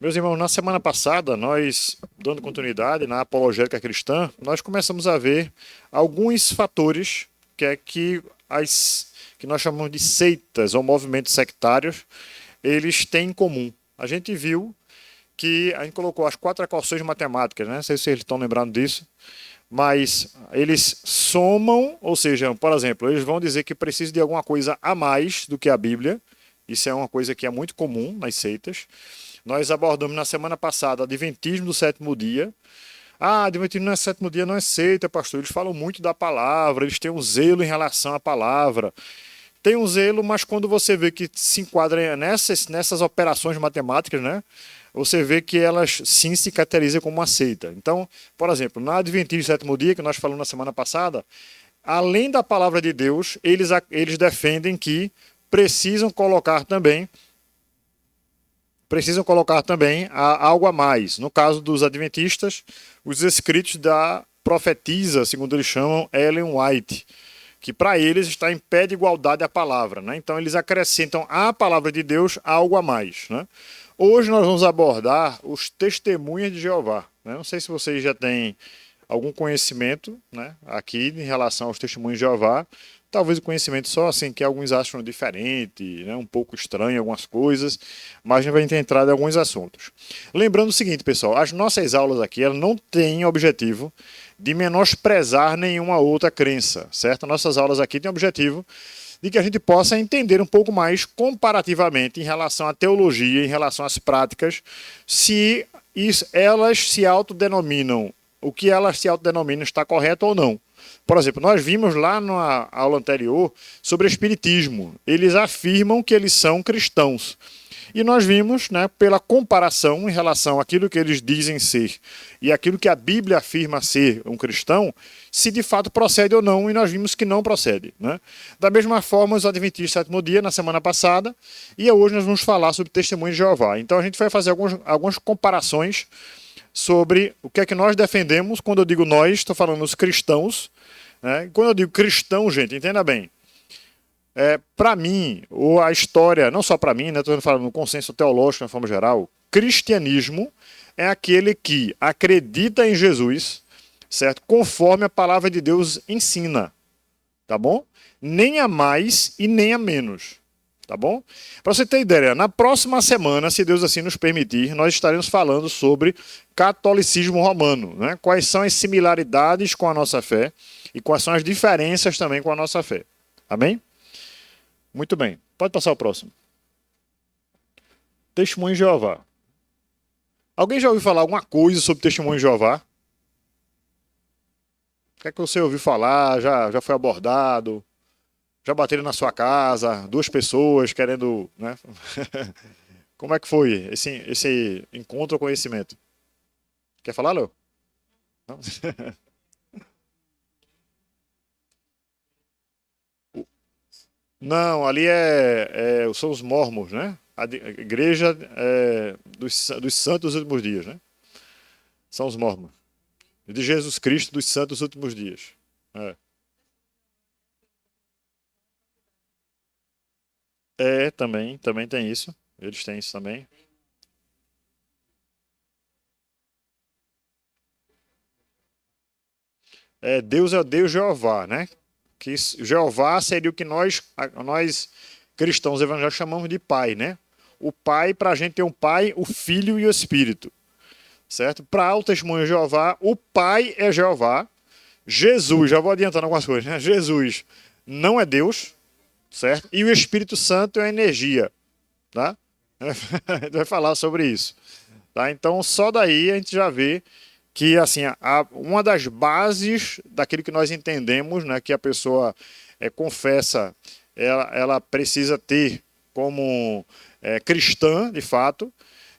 Meus irmãos, na semana passada, nós, dando continuidade na apologética cristã, nós começamos a ver alguns fatores que nós chamamos de seitas ou movimentos sectários, eles têm em comum. A gente viu que a gente colocou as quatro equações matemáticas, né? Não sei se vocês estão lembrando disso, mas eles somam, ou seja, por exemplo, eles vão dizer que precisa de alguma coisa a mais do que a Bíblia. Isso é uma coisa que é muito comum nas seitas. Nós abordamos na semana passada Adventismo do sétimo dia. Ah, Adventismo no sétimo dia não é seita, pastor. Eles falam muito da palavra, eles têm um zelo em relação à palavra. Tem um zelo, mas quando você vê que se enquadra nessas operações matemáticas, né? Você vê que elas sim se caracterizam como uma seita. Então, por exemplo, na Adventismo do sétimo dia, que nós falamos na semana passada, além da palavra de Deus, eles defendem que precisam colocar também algo a mais. No caso dos adventistas, os escritos da profetisa, segundo eles chamam, Ellen White, que para eles está em pé de igualdade à palavra. Né? Então eles acrescentam à palavra de Deus algo a mais. Né? Hoje nós vamos abordar os testemunhas de Jeová. Né? Não sei se vocês já têm algum conhecimento, né, aqui em relação aos testemunhos de Jeová. Talvez o conhecimento só assim, que alguns acham diferente, né, um pouco estranho algumas coisas, mas a gente vai entrar em alguns assuntos. Lembrando o seguinte, pessoal, as nossas aulas aqui elas não têm objetivo de menosprezar nenhuma outra crença, certo? Nossas aulas aqui têm o objetivo de que a gente possa entender um pouco mais comparativamente em relação à teologia, em relação às práticas, se elas se autodenominam, o que elas se autodenominam está correto ou não. Por exemplo, nós vimos lá na aula anterior sobre espiritismo. Eles afirmam que eles são cristãos. E nós vimos, né, pela comparação em relação àquilo que eles dizem ser e aquilo que a Bíblia afirma ser um cristão, se de fato procede ou não, e nós vimos que não procede. Né? Da mesma forma, os Adventistas do sétimo dia, na semana passada, e hoje nós vamos falar sobre testemunho de Jeová. Então a gente vai fazer algumas comparações sobre o que é que nós defendemos. Quando eu digo nós, estou falando os cristãos. Né? Quando eu digo cristão, gente, entenda bem. Para mim, ou a história, não só para mim, né, estou falando no consenso teológico, de forma geral, cristianismo é aquele que acredita em Jesus, certo? Conforme a palavra de Deus ensina, tá bom? Nem a mais e nem a menos, tá bom? Para você ter ideia, na próxima semana, se Deus assim nos permitir, nós estaremos falando sobre catolicismo romano, né? Quais são as similaridades com a nossa fé e quais são as diferenças também com a nossa fé. Amém? Muito bem. Pode passar o próximo. Testemunho de Jeová. Alguém já ouviu falar alguma coisa sobre testemunho de Jeová? O que é que você ouviu falar? Já foi abordado? Já bateram na sua casa? Duas pessoas querendo, né? Como é que foi esse encontro ou conhecimento? Quer falar, Léo? Não? Não, ali são os mormons, né? A igreja dos santos dos últimos dias, né? São os mormons. De Jesus Cristo dos santos dos últimos dias. É, também tem isso. Eles têm isso também. Deus é o Deus Jeová, né? Que Jeová seria o que nós cristãos evangélicos chamamos de pai, né? O pai, para a gente ter um pai, o filho e o espírito, certo? Para o testemunho de Jeová, o pai é Jeová. Jesus, já vou adiantando algumas coisas, né? Jesus não é Deus, certo? E o Espírito Santo é a energia, tá? A gente vai falar sobre isso, tá? Então, só daí a gente já vê que, assim, uma das bases daquilo que nós entendemos, né, que a pessoa confessa, ela precisa ter como cristã, de fato,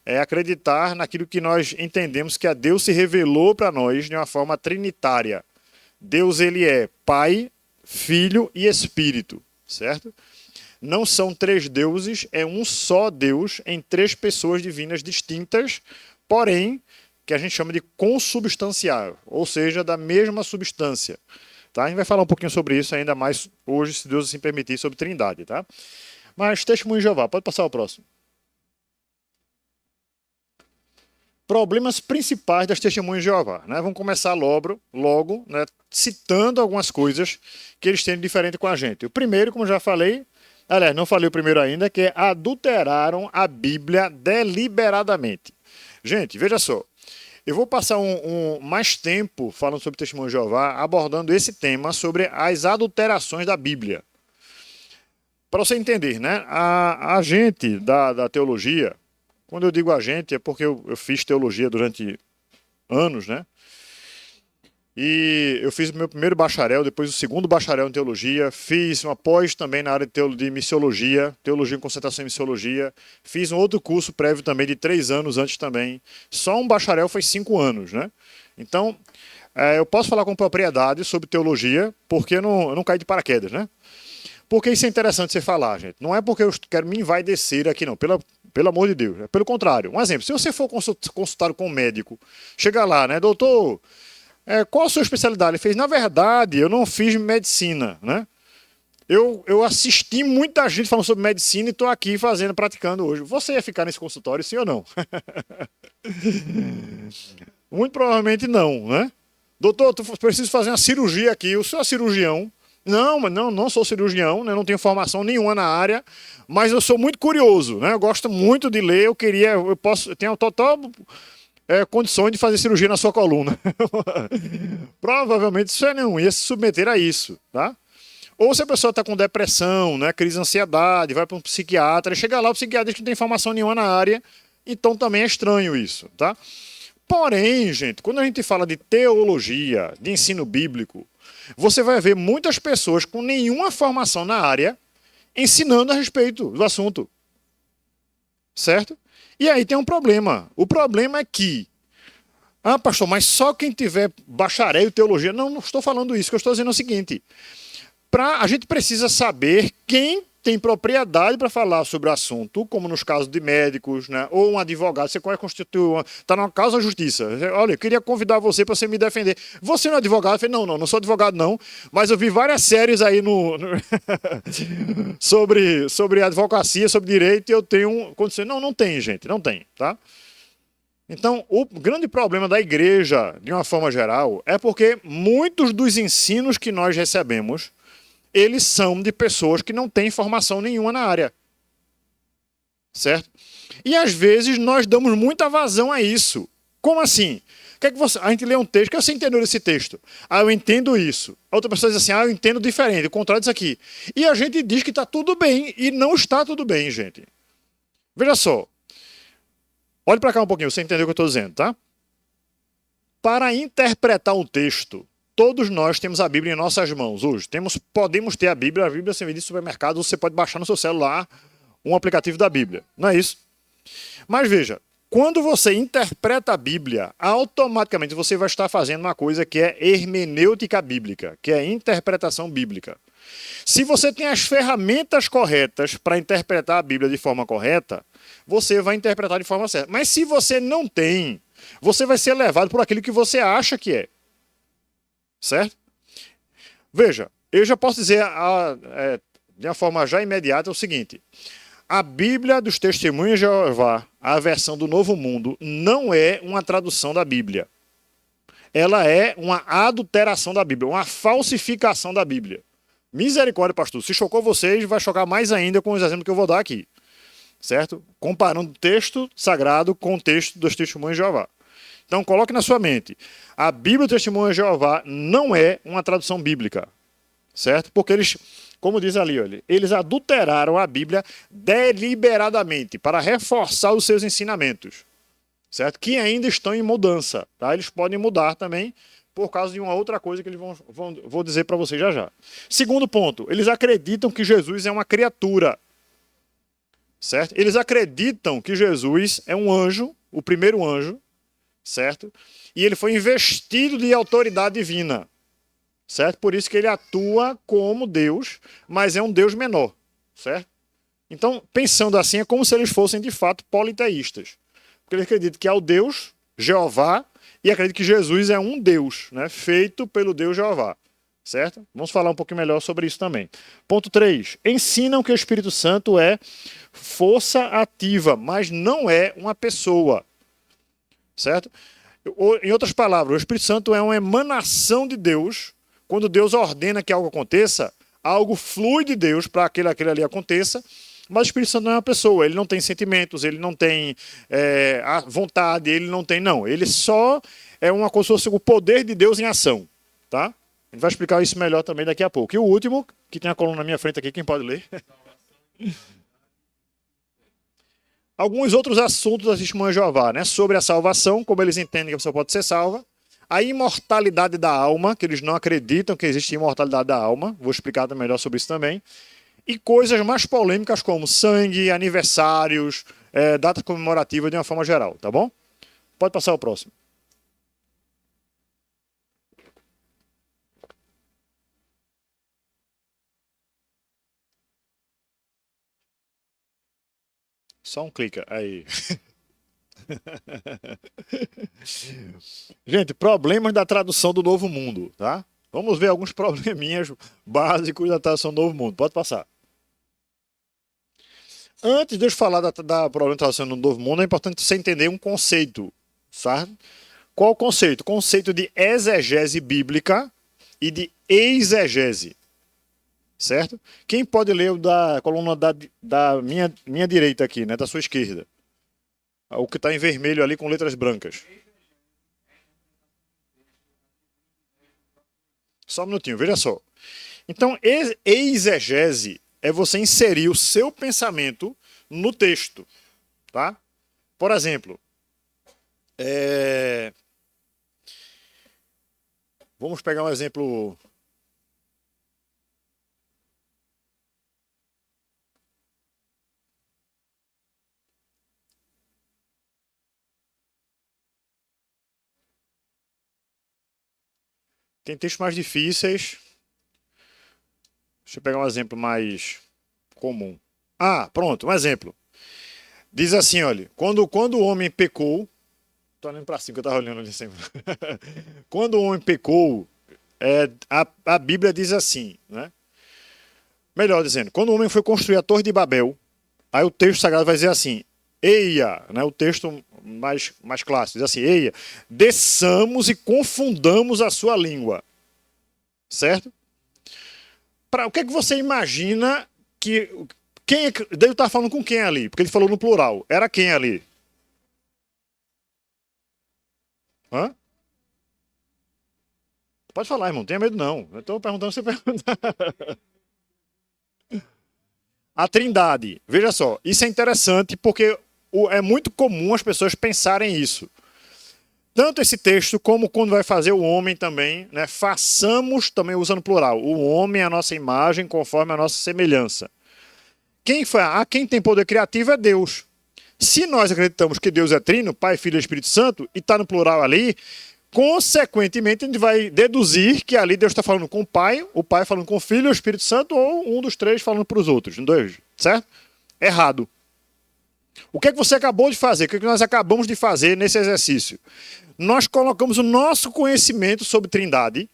é acreditar naquilo que nós entendemos que a Deus se revelou para nós de uma forma trinitária. Deus, ele é Pai, Filho e Espírito, certo? Não são três deuses, é um só Deus em três pessoas divinas distintas, porém, que a gente chama de consubstancial, ou seja, da mesma substância. Tá? A gente vai falar um pouquinho sobre isso ainda mais hoje, se Deus assim permitir, sobre Trindade. Tá? Mas testemunho de Jeová, pode passar o próximo. problemas principais das testemunhas de Jeová, né? Vamos começar logo, né, citando algumas coisas que eles têm de diferente com a gente. O primeiro, como já falei, aliás, não falei o primeiro ainda, que é adulteraram a Bíblia deliberadamente. Gente, veja só, eu vou passar mais tempo falando sobre testemunho de Jeová, abordando esse tema sobre as adulterações da Bíblia. Para você entender, né? A gente da teologia, quando eu digo a gente, é porque eu fiz teologia durante anos, né? E eu fiz o meu primeiro bacharel, depois o segundo bacharel em teologia, fiz uma pós também na área de missiologia, teologia em concentração em missiologia, fiz um outro curso prévio também de 3 anos antes também. Só um bacharel foi 5 anos, né? Então, eu posso falar com propriedade sobre teologia, porque eu não caí de paraquedas, né? Porque isso é interessante você falar, gente. Não é porque eu quero me envaidecer aqui, não. Pelo amor de Deus. É pelo contrário. Um exemplo, se você for consultado com um médico, chega lá, né? Doutor, qual a sua especialidade? Ele fez, na verdade, eu não fiz medicina, né? Eu assisti muita gente falando sobre medicina e estou aqui praticando hoje. Você ia ficar nesse consultório, sim ou não? Muito provavelmente não, né? Doutor, tu precisa fazer uma cirurgia aqui. O senhor é cirurgião? Não sou cirurgião, né? Não tenho formação nenhuma na área, mas eu sou muito curioso, né? Eu gosto muito de ler, eu tenho total condições de fazer cirurgia na sua coluna. Provavelmente você não ia se submeter a isso, tá? Ou se a pessoa está com depressão, né, crise de ansiedade, vai para um psiquiatra, chega lá, o psiquiatra diz que não tem formação nenhuma na área, então também é estranho isso, tá? Porém, gente, quando a gente fala de teologia, de ensino bíblico, você vai ver muitas pessoas com nenhuma formação na área ensinando a respeito do assunto. Certo? E aí tem um problema. O problema é que, pastor, mas só quem tiver bacharel em teologia. Não estou falando isso, que eu estou dizendo é o seguinte. A gente precisa saber quem tem propriedade para falar sobre o assunto, como nos casos de médicos, né? Ou um advogado, você quer constituir, está numa causa da justiça. Olha, eu queria convidar você para você me defender. Você não é advogado? Eu falei, não sou advogado não, mas eu vi várias séries aí sobre advocacia, sobre direito, e eu tenho condições. Não tem, gente, não tem, tá? Então, o grande problema da igreja, de uma forma geral, é porque muitos dos ensinos que nós recebemos, eles são de pessoas que não têm formação nenhuma na área. Certo? E às vezes nós damos muita vazão a isso. Como assim? A gente lê um texto, o que você entendeu desse texto? Eu entendo isso. A outra pessoa diz assim, eu entendo diferente, o contrário disso aqui. E a gente diz que está tudo bem, e não está tudo bem, gente. Veja só. Olhe para cá um pouquinho, você entendeu o que eu estou dizendo, tá? Para interpretar um texto, todos nós temos a Bíblia em nossas mãos hoje. Podemos ter a Bíblia você vende no supermercado, você pode baixar no seu celular um aplicativo da Bíblia. Não é isso? Mas veja, quando você interpreta a Bíblia, automaticamente você vai estar fazendo uma coisa que é hermenêutica bíblica, que é interpretação bíblica. Se você tem as ferramentas corretas para interpretar a Bíblia de forma correta, você vai interpretar de forma certa. Mas se você não tem, você vai ser levado por aquilo que você acha que é. Certo? Veja, eu já posso dizer de uma forma já imediata o seguinte. A Bíblia dos Testemunhos de Jeová, a versão do Novo Mundo, não é uma tradução da Bíblia. Ela é uma adulteração da Bíblia, uma falsificação da Bíblia. Misericórdia, pastor. Se chocou vocês, vai chocar mais ainda com os exemplos que eu vou dar aqui. Certo? Comparando o texto sagrado com o texto dos Testemunhos de Jeová. Então, coloque na sua mente. A Bíblia do Testemunho de Jeová não é uma tradução bíblica. Certo? Porque eles, como diz ali, olha, eles adulteraram a Bíblia deliberadamente para reforçar os seus ensinamentos. Certo? Que ainda estão em mudança. Tá? Eles podem mudar também por causa de uma outra coisa que eles vou dizer para vocês já já. Segundo ponto, eles acreditam que Jesus é uma criatura. Certo? Eles acreditam que Jesus é um anjo, o primeiro anjo, certo? E ele foi investido de autoridade divina, certo? Por isso que ele atua como Deus, mas é um Deus menor, certo? Então, pensando assim, é como se eles fossem de fato politeístas. Porque eles acreditam que é o Deus, Jeová, e acreditam que Jesus é um Deus, né? Feito pelo Deus Jeová, certo? Vamos falar um pouquinho melhor sobre isso também. Ponto 3. Ensinam que o Espírito Santo é força ativa, mas não é uma pessoa. certo? Em outras palavras, o Espírito Santo é uma emanação de Deus. Quando Deus ordena que algo aconteça, algo flui de Deus para aquele ali aconteça, mas o Espírito Santo não é uma pessoa, ele não tem sentimentos, ele não tem a vontade, ele não tem, não. Ele só é uma como se fosse o poder de Deus em ação, tá? A gente vai explicar isso melhor também daqui a pouco. E o último, que tem a coluna na minha frente aqui, quem pode ler? Alguns outros assuntos das testemunhas de Jeová, né? Sobre a salvação, como eles entendem que a pessoa pode ser salva. A imortalidade da alma, que eles não acreditam que existe imortalidade da alma. Vou explicar melhor sobre isso também. E coisas mais polêmicas como sangue, aniversários, datas comemorativas de uma forma geral, tá bom? Pode passar o próximo. Só um clique aí. Gente, problemas da tradução do Novo Mundo, tá? Vamos ver alguns probleminhas básicos da tradução do Novo Mundo. Pode passar. Antes de eu falar da problema de tradução do Novo Mundo, é importante você entender um conceito, certo? Qual o conceito? Conceito de exegese bíblica e de exegese, certo? Quem pode ler o da coluna da minha direita aqui, né? Da sua esquerda. O que está em vermelho ali com letras brancas. Só um minutinho, veja só. Então, exegese é você inserir o seu pensamento no texto, tá? Por exemplo, vamos pegar um exemplo. Tem textos mais difíceis. Deixa eu pegar um exemplo mais comum. Ah, pronto, um exemplo. Diz assim, olha, quando o homem pecou, tô olhando para cima que eu estava olhando ali sempre. Quando o homem pecou, a Bíblia diz assim, né? Melhor dizendo, quando o homem foi construir a Torre de Babel, aí o texto sagrado vai dizer assim, eia, né? O texto mais clássico diz assim, eia, desçamos e confundamos a sua língua, certo? O que é que você imagina que... Deus está falando com quem ali? Porque ele falou no plural. Era quem ali? Hã? Pode falar, irmão. Não tenha medo, não. Eu estou perguntando, você pergunta. A Trindade. Veja só. Isso é interessante porque é muito comum as pessoas pensarem isso. Tanto esse texto como quando vai fazer o homem também, né? Façamos, também usando plural. O homem é a nossa imagem conforme a nossa semelhança. Quem tem poder criativo é Deus. Se nós acreditamos que Deus é trino, Pai, Filho e Espírito Santo, e está no plural ali, consequentemente a gente vai deduzir que ali Deus está falando com o Pai falando com o Filho e o Espírito Santo, ou um dos três falando para os outros, certo? Errado. O que é que você acabou de fazer? O que é que nós acabamos de fazer nesse exercício? Nós colocamos o nosso conhecimento sobre Trindade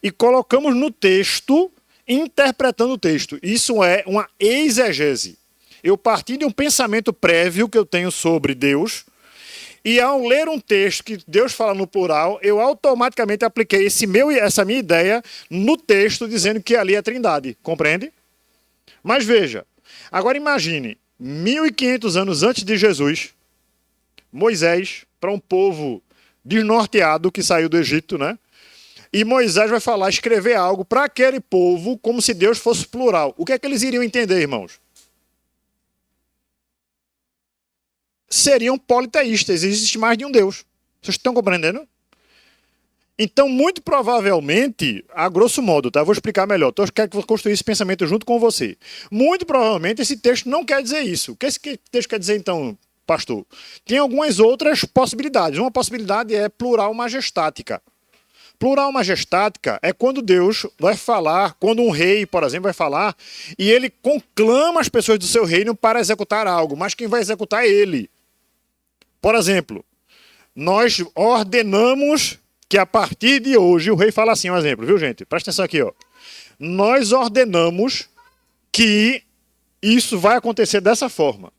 e colocamos no texto, interpretando o texto. Isso é uma exegese. Eu parti de um pensamento prévio que eu tenho sobre Deus, e ao ler um texto que Deus fala no plural, eu automaticamente apliquei essa minha ideia no texto, dizendo que ali é Trindade. Compreende? Mas veja, agora imagine, 1500 anos antes de Jesus, Moisés, para um povo desnorteado que saiu do Egito, né? E Moisés vai falar, escrever algo para aquele povo como se Deus fosse plural. O que é que eles iriam entender, irmãos? Seriam politeístas, existe mais de um Deus. Vocês estão compreendendo? Então, muito provavelmente, a grosso modo, tá? Vou explicar melhor. Então, eu quero construir esse pensamento junto com você. Muito provavelmente, esse texto não quer dizer isso. O que esse texto quer dizer, então, pastor? Tem algumas outras possibilidades. Uma possibilidade é plural majestática. Plural majestática é quando Deus vai falar, quando um rei, por exemplo, vai falar, e ele conclama as pessoas do seu reino para executar algo, mas quem vai executar é ele. Por exemplo, nós ordenamos que a partir de hoje, o rei fala assim, um exemplo, viu, gente? Presta atenção aqui, ó. Nós ordenamos que isso vai acontecer dessa forma.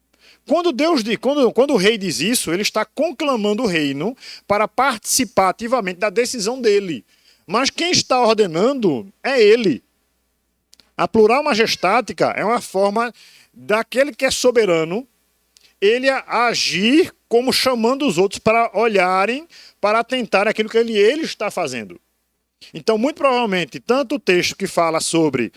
Quando o rei diz isso, ele está conclamando o reino para participar ativamente da decisão dele. Mas quem está ordenando é ele. A plural majestática é uma forma daquele que é soberano, ele agir como chamando os outros para olharem, para atentar aquilo que ele está fazendo. Então, muito provavelmente, tanto o texto que fala sobre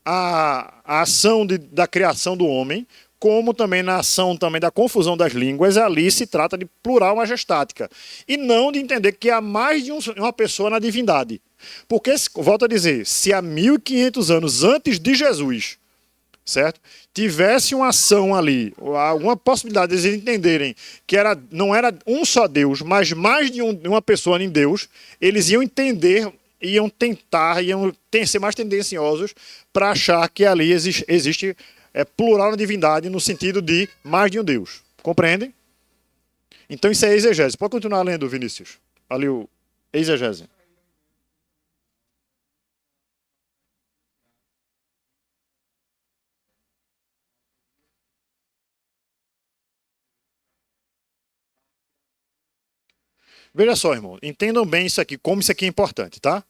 a ação da criação do homem, como também na ação também da confusão das línguas, ali se trata de plural majestática. E não de entender que há mais de uma pessoa na divindade. Porque, volto a dizer, se há 1500 anos antes de Jesus, certo? Tivesse uma ação ali, alguma possibilidade de eles entenderem que não era um só Deus, mas mais de uma pessoa em Deus, eles iam entender, iam ser mais tendenciosos para achar que ali existe plural na divindade no sentido de mais de um Deus. Compreendem? Então isso é exegese. Pode continuar lendo, Vinícius. Ali o exegese. Veja só, irmão, entendam bem isso aqui, como isso aqui é importante, tá?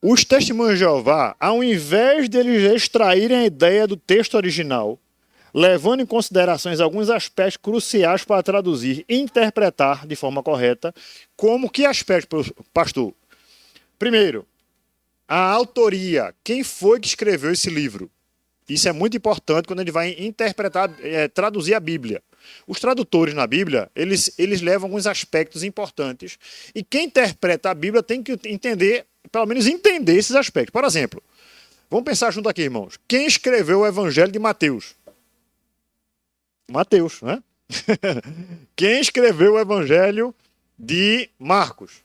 Os testemunhos de Jeová, ao invés de eles extraírem a ideia do texto original, levando em considerações alguns aspectos cruciais para traduzir e interpretar de forma correta, como que aspecto, pastor? Primeiro, a autoria, quem foi que escreveu esse livro? Isso é muito importante quando a gente vai interpretar, traduzir a Bíblia. Os tradutores na Bíblia, eles levam alguns aspectos importantes. E quem interpreta a Bíblia tem que entender, pelo menos entender esses aspectos. Por exemplo, vamos pensar junto aqui, irmãos. Quem escreveu o Evangelho de Mateus? Mateus, né? Quem escreveu o Evangelho de Marcos?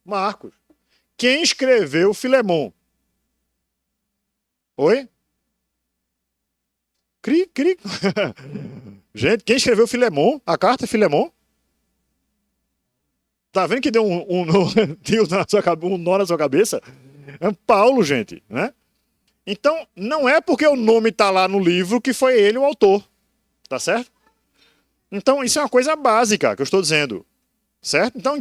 Marcos. Quem escreveu Filemão? Oi? Cri. Gente, quem escreveu Filemão? A carta Filemão? Tá vendo que deu um nó na sua cabeça? É Paulo, gente, né? Então, não é porque o nome está lá no livro que foi ele o autor. Tá certo? Então, isso é uma coisa básica que eu estou dizendo. Certo? Então,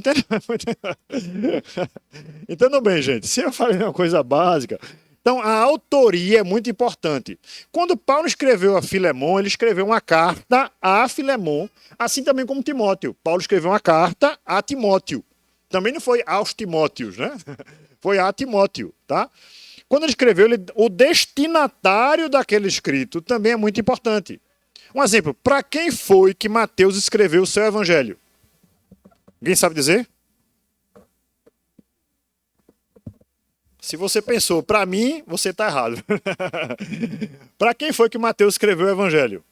entendam bem, gente. Se eu falei uma coisa básica... Então, a autoria é muito importante. Quando Paulo escreveu a Filemão, ele escreveu uma carta a Filemão, assim também como Timóteo. Paulo escreveu uma carta a Timóteo. Também não foi aos Timóteos, né? Foi a Timóteo, tá? Quando ele escreveu, o destinatário daquele escrito também é muito importante. Um exemplo, para quem foi que Mateus escreveu o seu evangelho? Alguém sabe dizer? Se você pensou, para mim, você está errado. Para quem foi que Mateus escreveu o Evangelho?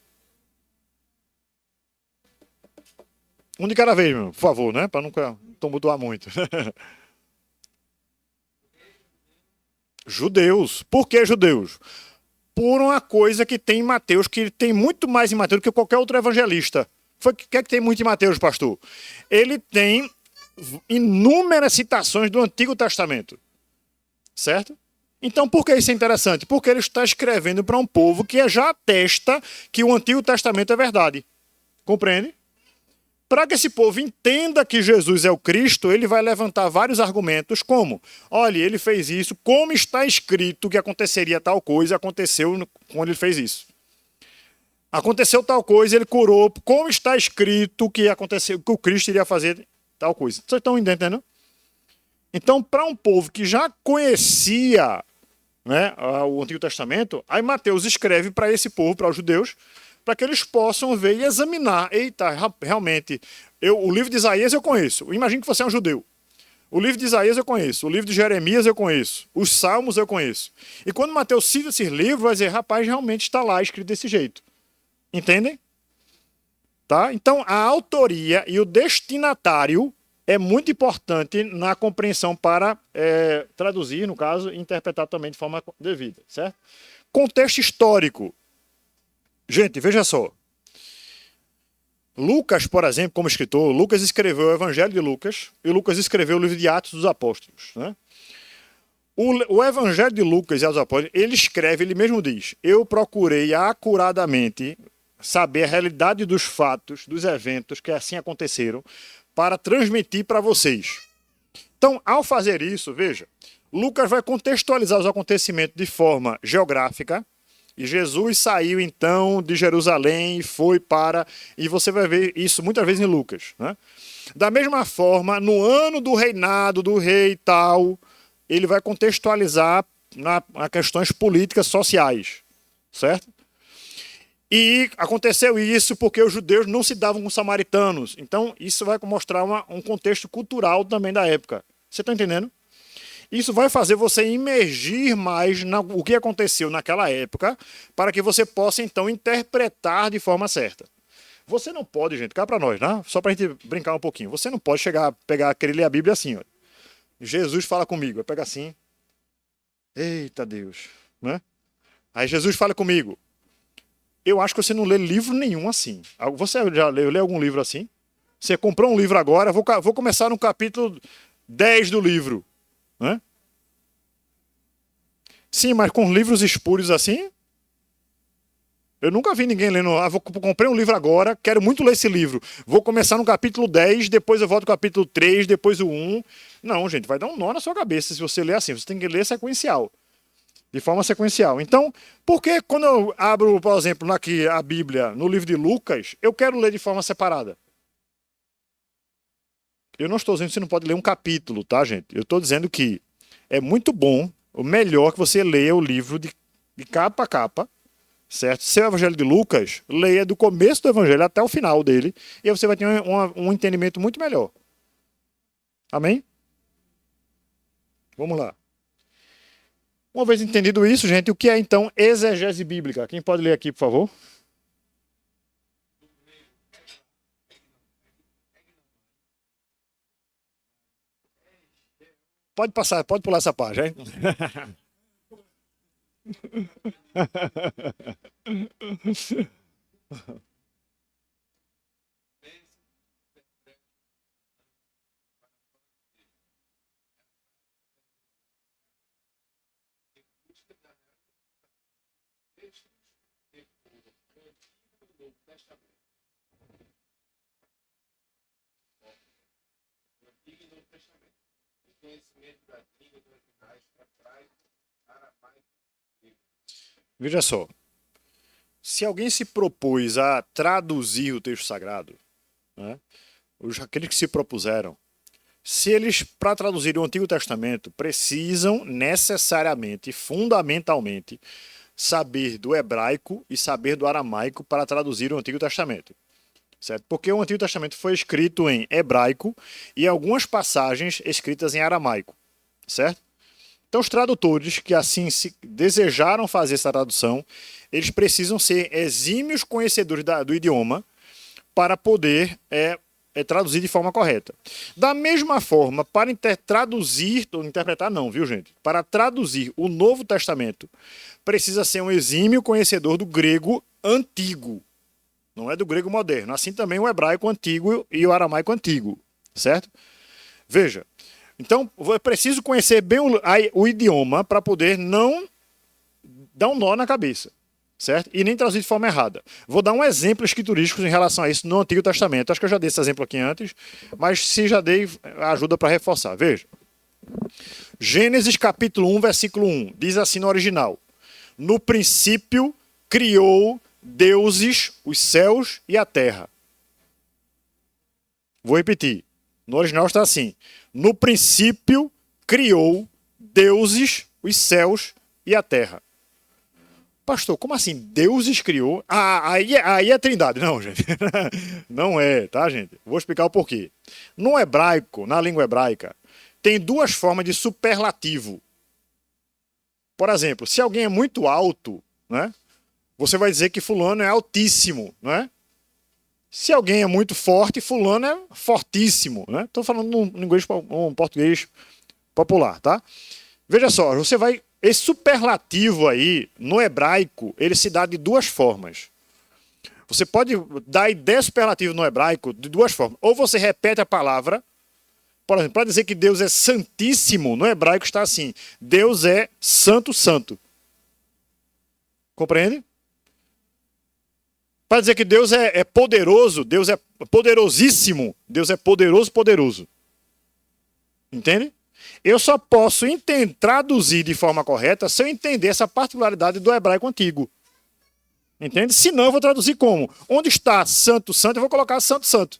Um de cada vez, meu, por favor, né? Para nunca tumultuar muito. Judeus. Por que judeus? Por uma coisa que tem em Mateus, que tem muito mais em Mateus do que qualquer outro evangelista. O que é que tem muito em Mateus, pastor? Ele tem inúmeras citações do Antigo Testamento. Certo? Então, por que isso é interessante? Porque ele está escrevendo para um povo que já atesta que o Antigo Testamento é verdade. Compreende? Para que esse povo entenda que Jesus é o Cristo, ele vai levantar vários argumentos, como: olha, ele fez isso, como está escrito que aconteceria tal coisa, aconteceu quando ele fez isso. Aconteceu tal coisa, ele curou, como está escrito que aconteceu, que o Cristo iria fazer tal coisa. Vocês estão entendendo? Então, para um povo que já conhecia, né, o Antigo Testamento, aí Mateus escreve para esse povo, para os judeus, para que eles possam ver e examinar. Eita, realmente, o livro de Isaías eu conheço. Imagine que você é um judeu. O livro de Isaías eu conheço. O livro de Jeremias eu conheço. Os Salmos eu conheço. E quando Mateus cita esses livros, vai dizer, rapaz, realmente está lá escrito desse jeito. Entendem? Tá? Então, a autoria e o destinatário é muito importante na compreensão para traduzir, no caso, e interpretar também de forma devida, certo? Contexto histórico. Gente, veja só. Lucas, por exemplo, como escritor, Lucas escreveu o Evangelho de Lucas e Lucas escreveu o livro de Atos dos Apóstolos, né? O Evangelho de Lucas e Atos dos Apóstolos, ele escreve, ele mesmo diz: eu procurei acuradamente saber a realidade dos fatos, dos eventos que assim aconteceram, para transmitir para vocês. Então, ao fazer isso, veja, Lucas vai contextualizar os acontecimentos de forma geográfica, e Jesus saiu então de Jerusalém e foi para... E você vai ver isso muitas vezes em Lucas, né? Da mesma forma, no ano do reinado do rei tal, ele vai contextualizar na questões políticas sociais, certo? E aconteceu isso porque os judeus não se davam com os samaritanos. Então, isso vai mostrar um contexto cultural também da época. Você está entendendo? Isso vai fazer você imergir mais no que aconteceu naquela época, para que você possa, então, interpretar de forma certa. Você não pode, gente, cá para nós, né? Só para a gente brincar um pouquinho. Você não pode pegar, querer ler a Bíblia assim, ó. Jesus fala comigo. Eu pego assim. Eita Deus, né? Aí Jesus fala comigo. Eu acho que você não lê livro nenhum assim. Você já leu algum livro assim? Você comprou um livro agora, vou começar no capítulo 10 do livro, né? Sim, mas com livros espúrios assim? Eu nunca vi ninguém lendo. Comprei um livro agora, quero muito ler esse livro. Vou começar no capítulo 10, depois eu volto no capítulo 3, depois o 1. Não, gente, vai dar um nó na sua cabeça se você ler assim. Você tem que ler sequencial. De forma sequencial. Então, por que quando eu abro, por exemplo, aqui a Bíblia, no livro de Lucas, eu quero ler de forma separada? Eu não estou dizendo que você não pode ler um capítulo, tá, gente? Eu estou dizendo que é muito bom, o melhor que você leia o livro de capa a capa, certo? Se é o Evangelho de Lucas, leia do começo do Evangelho até o final dele, e aí você vai ter um entendimento muito melhor. Amém? Vamos lá. Uma vez entendido isso, gente, o que é então exegese bíblica? Quem pode ler aqui, por favor? Pode passar, pode pular essa página, hein? Veja só, se alguém se propôs a traduzir o texto sagrado, né, aqueles que se propuseram, se eles, para traduzir o Antigo Testamento, precisam necessariamente, fundamentalmente, saber do hebraico e saber do aramaico para traduzir o Antigo Testamento. Certo? Porque o Antigo Testamento foi escrito em hebraico e algumas passagens escritas em aramaico. Certo? Então, os tradutores que assim se desejaram fazer essa tradução, eles precisam ser exímios conhecedores do idioma para poder traduzir de forma correta. Da mesma forma, para traduzir, ou interpretar não, viu gente? Para traduzir o Novo Testamento, precisa ser um exímio conhecedor do grego antigo. Não é do grego moderno. Assim também o hebraico antigo e o aramaico antigo. Certo? Veja. Então, eu preciso conhecer bem o idioma para poder não dar um nó na cabeça. Certo? E nem traduzir de forma errada. Vou dar um exemplo escriturístico em relação a isso no Antigo Testamento. Acho que eu já dei esse exemplo aqui antes, mas se já dei, ajuda para reforçar. Veja. Gênesis capítulo 1, versículo 1. Diz assim no original. No princípio criou deuses, os céus e a terra. Vou repetir. No original está assim. No princípio criou deuses, os céus e a terra. Pastor, como assim? Deuses criou? Aí é trindade. Não, gente. Não é, tá, gente? Vou explicar o porquê. No hebraico, na língua hebraica, tem duas formas de superlativo. Por exemplo, se alguém é muito alto, né? Você vai dizer que fulano é altíssimo, né? Se alguém é muito forte, fulano é fortíssimo, né? Estou falando um português popular, tá? Veja só, esse superlativo aí, no hebraico, ele se dá de duas formas. Você pode dar ideia superlativa no hebraico de duas formas. Ou você repete a palavra, por exemplo, para dizer que Deus é santíssimo, no hebraico está assim, Deus é santo, santo. Compreende? Para dizer que Deus é poderoso, Deus é poderosíssimo, Deus é poderoso, poderoso. Entende? Eu só posso traduzir de forma correta se eu entender essa particularidade do hebraico antigo. Entende? Senão eu vou traduzir como? Onde está santo, santo, eu vou colocar santo, santo.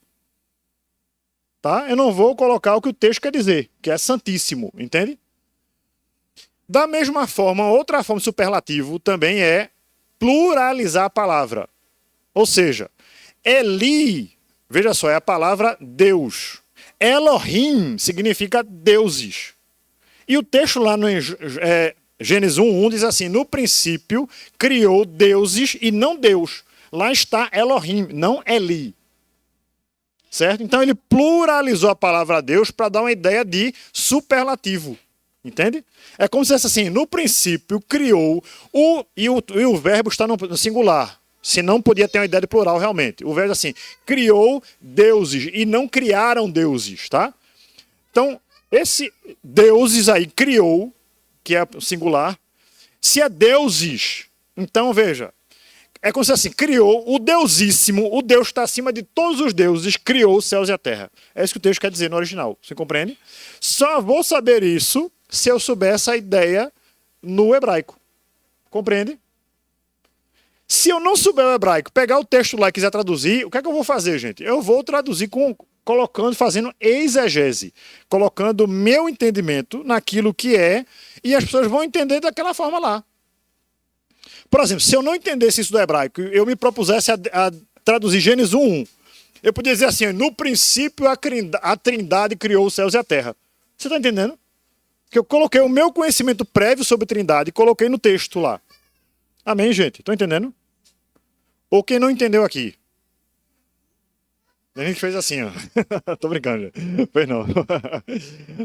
Tá? Eu não vou colocar o que o texto quer dizer, que é santíssimo. Entende? Da mesma forma, outra forma de superlativo também é pluralizar a palavra. Ou seja, Eli, veja só, é a palavra Deus. Elohim significa deuses. E o texto lá no Gênesis 1:1 diz assim, no princípio criou deuses e não Deus. Lá está Elohim, não Eli. Certo? Então ele pluralizou a palavra Deus para dar uma ideia de superlativo. Entende? É como se fosse assim, no princípio criou, e o verbo está no singular. Se não podia ter uma ideia de plural realmente. O verbo é assim, criou deuses e não criaram deuses, tá? Então, esse deuses aí criou, que é singular, se é deuses, então veja, é como se assim, criou o deusíssimo, o Deus está acima de todos os deuses, criou os céus e a terra. É isso que o texto quer dizer no original, você compreende? Só vou saber isso se eu souber essa ideia no hebraico. Compreende? Se eu não souber o hebraico, pegar o texto lá e quiser traduzir, o que é que eu vou fazer, gente? Eu vou traduzir fazendo exegese, colocando meu entendimento naquilo que é, e as pessoas vão entender daquela forma lá. Por exemplo, se eu não entendesse isso do hebraico, eu me propusesse a traduzir Gênesis 1:1, eu podia dizer assim, no princípio a Trindade criou os céus e a terra. Você está entendendo? Que eu coloquei o meu conhecimento prévio sobre Trindade e coloquei no texto lá. Amém, gente? Estão entendendo? Ou quem não entendeu aqui? A gente fez assim, ó. Tô brincando, gente. Pois não.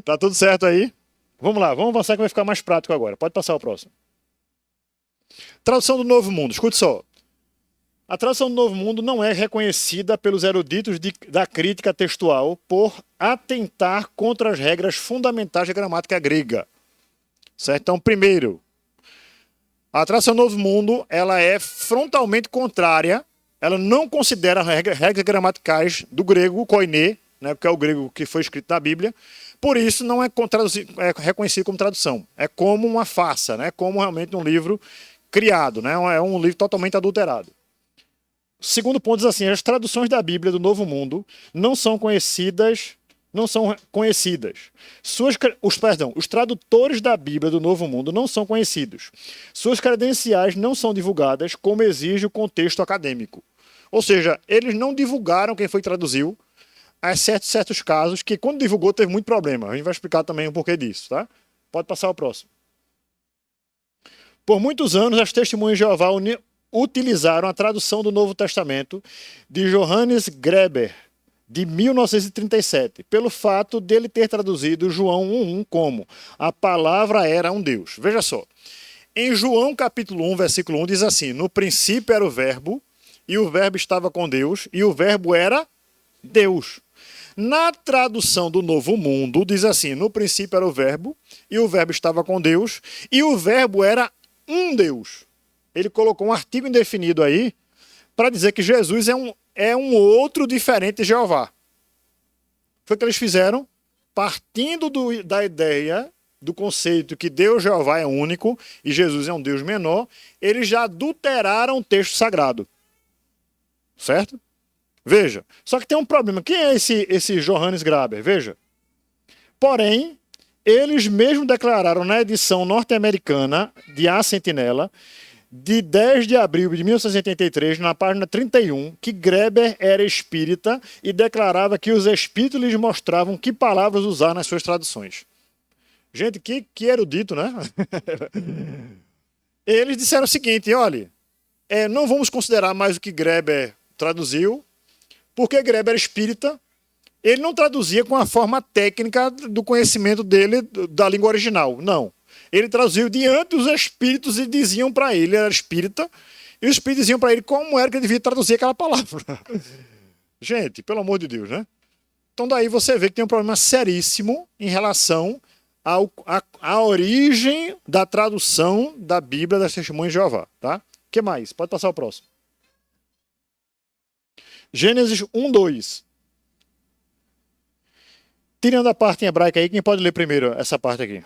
Tá tudo certo aí? Vamos lá, vamos avançar que vai ficar mais prático agora. Pode passar o próximo. Tradução do Novo Mundo. Escute só. A tradução do Novo Mundo não é reconhecida pelos eruditos da crítica textual por atentar contra as regras fundamentais da gramática grega. Certo? Então, primeiro, a tradução do Novo Mundo, ela é frontalmente contrária, ela não considera regras gramaticais do grego koiné, né, que é o grego que foi escrito na Bíblia, por isso não é reconhecido como tradução. É como uma farsa, né, como realmente um livro criado, né, é um livro totalmente adulterado. O segundo ponto diz assim, as traduções da Bíblia do Novo Mundo não são conhecidas. Os tradutores da Bíblia do Novo Mundo não são conhecidos. Suas credenciais não são divulgadas, como exige o contexto acadêmico. Ou seja, eles não divulgaram quem foi que traduziu, há certos casos que, quando divulgou, teve muito problema. A gente vai explicar também o porquê disso, tá? Pode passar ao próximo. Por muitos anos, as Testemunhas de Jeová utilizaram a tradução do Novo Testamento de Johannes Greber, de 1937, pelo fato dele ter traduzido João 1:1 como a palavra era um Deus. Veja só, em João capítulo 1, versículo 1 diz assim, no princípio era o verbo, e o verbo estava com Deus, e o verbo era Deus. Na tradução do Novo Mundo diz assim, no princípio era o verbo, e o verbo estava com Deus, e o verbo era um Deus. Ele colocou um artigo indefinido aí, para dizer que Jesus é um outro diferente de Jeová. Foi o que eles fizeram, partindo da ideia, do conceito que Deus Jeová é único e Jesus é um Deus menor, eles já adulteraram o texto sagrado. Certo? Veja, só que tem um problema. Quem é esse Johannes Graber? Veja. Porém, eles mesmos declararam na edição norte-americana de A Sentinela, de 10 de abril de 1983, na página 31, que Greber era espírita e declarava que os espíritos lhes mostravam que palavras usar nas suas traduções. Gente, que erudito, né? Eles disseram o seguinte, olha, não vamos considerar mais o que Greber traduziu, porque Greber era espírita, ele não traduzia com a forma técnica do conhecimento dele da língua original, não. Ele traduziu diante dos espíritos e diziam para ele, ele era espírita, e os espíritos diziam para ele como era que ele devia traduzir aquela palavra. Gente, pelo amor de Deus, né? Então daí você vê que tem um problema seríssimo em relação à origem da tradução da Bíblia das Testemunhas de Jeová, tá? O que mais? Pode passar o próximo. Gênesis 1:2. Tirando a parte em hebraica aí, quem pode ler primeiro essa parte aqui?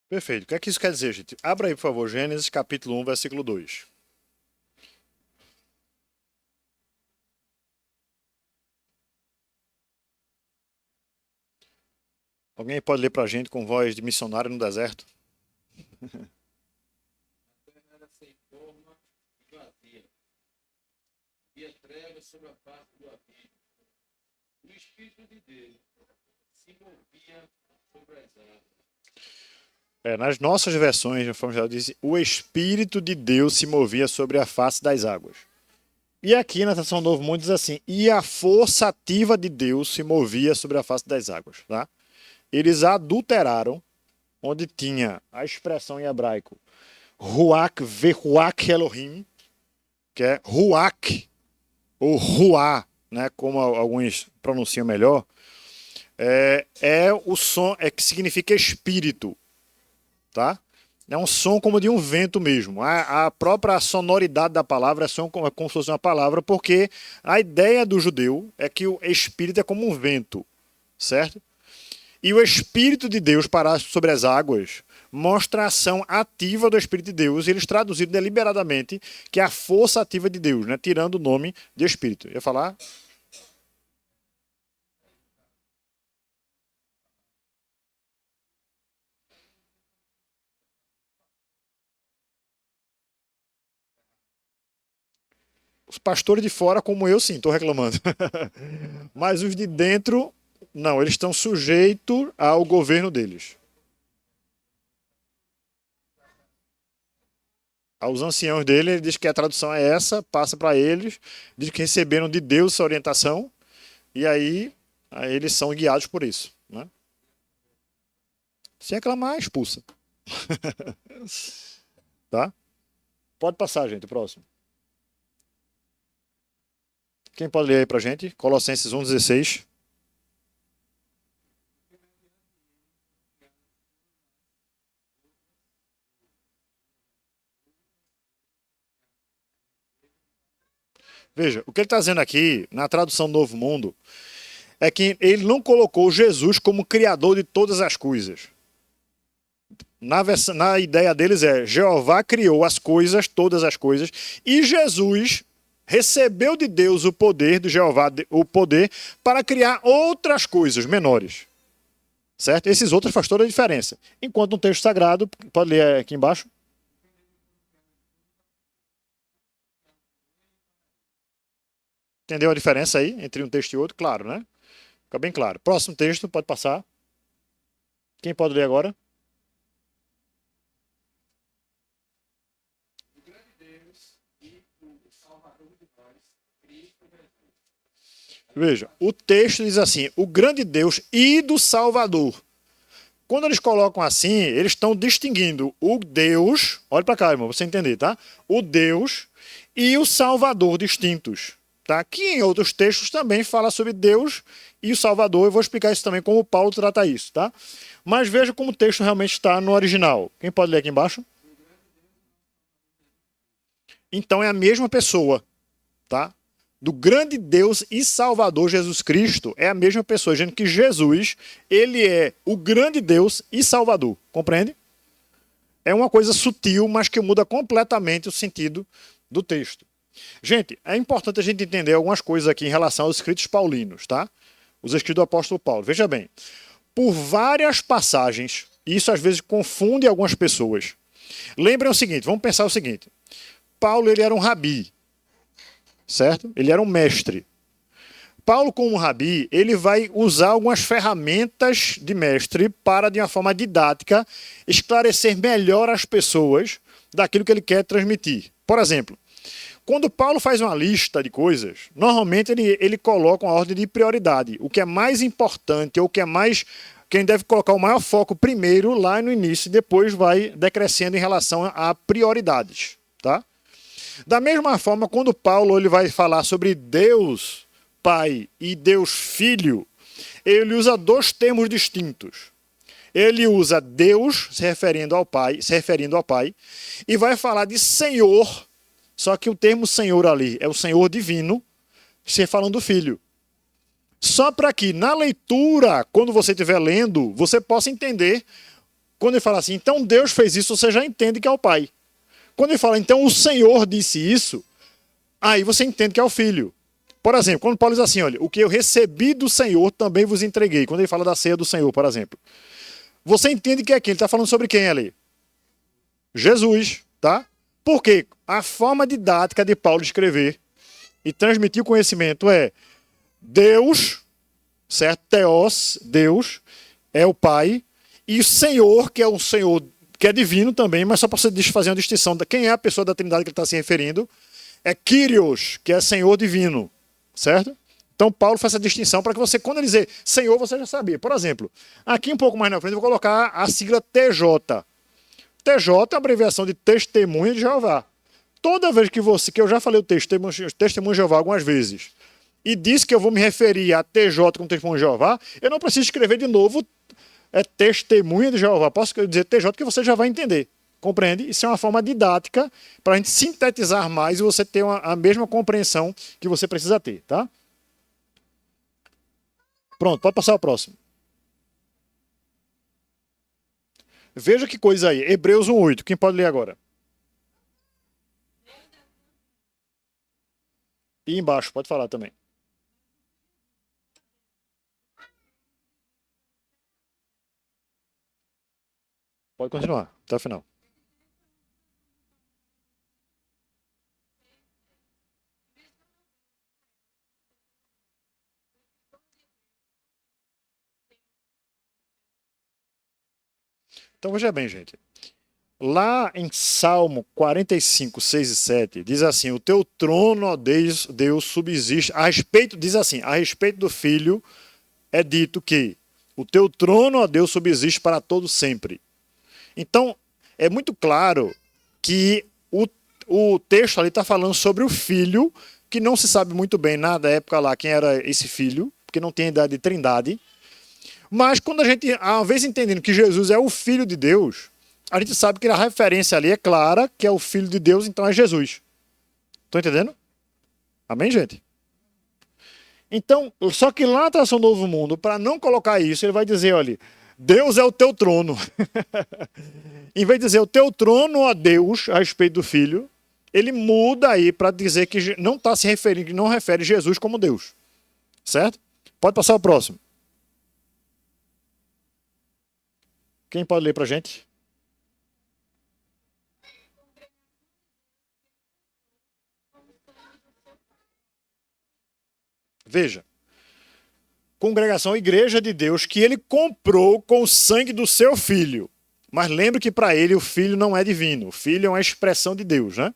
Perfeito. O que é que isso quer dizer, gente? Abra aí, por favor, Gênesis capítulo 1, versículo 2. Alguém pode ler para a gente com voz de missionário no deserto? A terra era sem forma e vazia, e as trevas sobre a face do abismo. O Espírito de Deus se movia sobre as águas. Nas nossas versões, de forma geral, diz: o Espírito de Deus se movia sobre a face das águas. E aqui na tradução Novo Mundo diz assim: e a força ativa de Deus se movia sobre a face das águas. Tá? Eles adulteraram, onde tinha a expressão em hebraico Ruach Vehuach Elohim, que é Ruach, ou Ruá, né, como alguns pronunciam melhor, é o som que significa espírito. Tá? É um som como de um vento mesmo. A própria sonoridade da palavra é como se fosse uma palavra, porque a ideia do judeu é que o espírito é como um vento, certo? E o Espírito de Deus parar sobre as águas mostra a ação ativa do Espírito de Deus, e eles traduziram deliberadamente que é a força ativa de Deus, né? Tirando o nome de Espírito. Ia falar? Os pastores de fora, como eu, sim, estou reclamando. Mas os de dentro, não, eles estão sujeitos ao governo deles. Aos anciãos dele, ele diz que a tradução é essa, passa para eles, diz que receberam de Deus essa orientação, e aí eles são guiados por isso. Né? Se reclamar, expulsa. Tá? Pode passar, gente, o próximo. Quem pode ler aí pra gente? Colossenses 1,16. Veja, o que ele está dizendo aqui, na tradução Novo Mundo, é que ele não colocou Jesus como criador de todas as coisas. Na ideia deles é, Jeová criou as coisas, todas as coisas, e Jesus recebeu de Deus o poder, de Jeová, o poder, para criar outras coisas menores. Certo? Esses outros faz toda a diferença. Enquanto no texto sagrado, pode ler aqui embaixo. Entendeu a diferença aí entre um texto e outro? Claro, né? Fica bem claro. Próximo texto, pode passar. Quem pode ler agora? O grande Deus e o Salvador de nós, Cristo Jesus. Veja, o texto diz assim: o grande Deus e do Salvador. Quando eles colocam assim, eles estão distinguindo o Deus, olha para cá, irmão, pra você entender, tá? O Deus e o Salvador distintos, tá? Que em outros textos também fala sobre Deus e o Salvador. Eu vou explicar isso também, como Paulo trata isso, tá? Mas veja como o texto realmente está no original. Quem pode ler aqui embaixo? Então é a mesma pessoa, tá? Do grande Deus e Salvador Jesus Cristo é a mesma pessoa, dizendo que Jesus, ele é o grande Deus e Salvador, compreende? É uma coisa sutil, mas que muda completamente o sentido do texto. Gente, é importante a gente entender algumas coisas aqui em relação aos escritos paulinos, tá? Os escritos do apóstolo Paulo. Veja bem, por várias passagens, e isso às vezes confunde algumas pessoas. Lembrem o seguinte, vamos pensar o seguinte. Paulo, ele era um rabi, certo? Ele era um mestre. Paulo, como rabi, ele vai usar algumas ferramentas de mestre para, de uma forma didática, esclarecer melhor as pessoas daquilo que ele quer transmitir. Por exemplo, quando Paulo faz uma lista de coisas, normalmente ele coloca uma ordem de prioridade. O que é mais importante ou o que é mais quem deve colocar o maior foco primeiro lá no início e depois vai decrescendo em relação a prioridades, tá? Da mesma forma, quando Paulo ele vai falar sobre Deus Pai e Deus Filho, ele usa dois termos distintos. Ele usa Deus se referindo ao Pai, e vai falar de Senhor, só que o termo Senhor ali é o Senhor divino, se falando do Filho. Só para que na leitura, quando você estiver lendo, você possa entender. Quando ele fala assim, então Deus fez isso, você já entende que é o Pai. Quando ele fala, então o Senhor disse isso, aí você entende que é o Filho. Por exemplo, quando Paulo diz assim, olha, o que eu recebi do Senhor também vos entreguei. Quando ele fala da ceia do Senhor, por exemplo. Você entende que é quem? Ele está falando sobre quem ali? Jesus, tá? Porque a forma didática de Paulo escrever e transmitir o conhecimento é Deus, certo? Theos, Deus, é o Pai, e o Senhor, que é um Senhor que é divino também, mas só para você fazer uma distinção de quem é a pessoa da Trindade que ele está se referindo, é Kyrios, que é Senhor divino, certo? Então Paulo faz essa distinção para que você, quando ele dizer Senhor, você já sabia. Por exemplo, aqui um pouco mais na frente eu vou colocar a sigla TJ. TJ é a abreviação de Testemunha de Jeová. Toda vez que eu já falei o Testemunho de Jeová algumas vezes, e disse que eu vou me referir a TJ como Testemunho de Jeová, eu não preciso escrever de novo Testemunha de Jeová. Posso dizer TJ que você já vai entender. Compreende? Isso é uma forma didática para a gente sintetizar mais e você ter a mesma compreensão que você precisa ter, tá? Pronto, pode passar ao próximo. Veja que coisa aí. Hebreus 1:8. Quem pode ler agora? E embaixo, pode falar também. Pode continuar, até o final. Então veja bem, gente. Lá em Salmo 45, 6 e 7, diz assim, o teu trono, ó Deus, subsiste. Diz assim, a respeito do Filho, é dito que o teu trono, ó Deus, subsiste para todo sempre. Então, é muito claro que o texto ali está falando sobre o Filho, que não se sabe muito bem na época lá quem era esse Filho, porque não tem a idade de trindade. Mas quando a gente, uma vez entendendo que Jesus é o Filho de Deus, a gente sabe que a referência ali é clara, que é o Filho de Deus, então é Jesus. Estão entendendo? Amém, gente? Então, só que lá na Tração Novo Mundo, para não colocar isso, ele vai dizer, olha, Deus é o teu trono. Em vez de dizer o teu trono, ó Deus, a respeito do Filho, ele muda aí para dizer que não está se referindo, que não refere Jesus como Deus. Certo? Pode passar o próximo. Quem pode ler para a gente? Veja. Congregação, igreja de Deus, que ele comprou com o sangue do seu filho. Mas lembre que para ele o filho não é divino. O filho é uma expressão de Deus, né?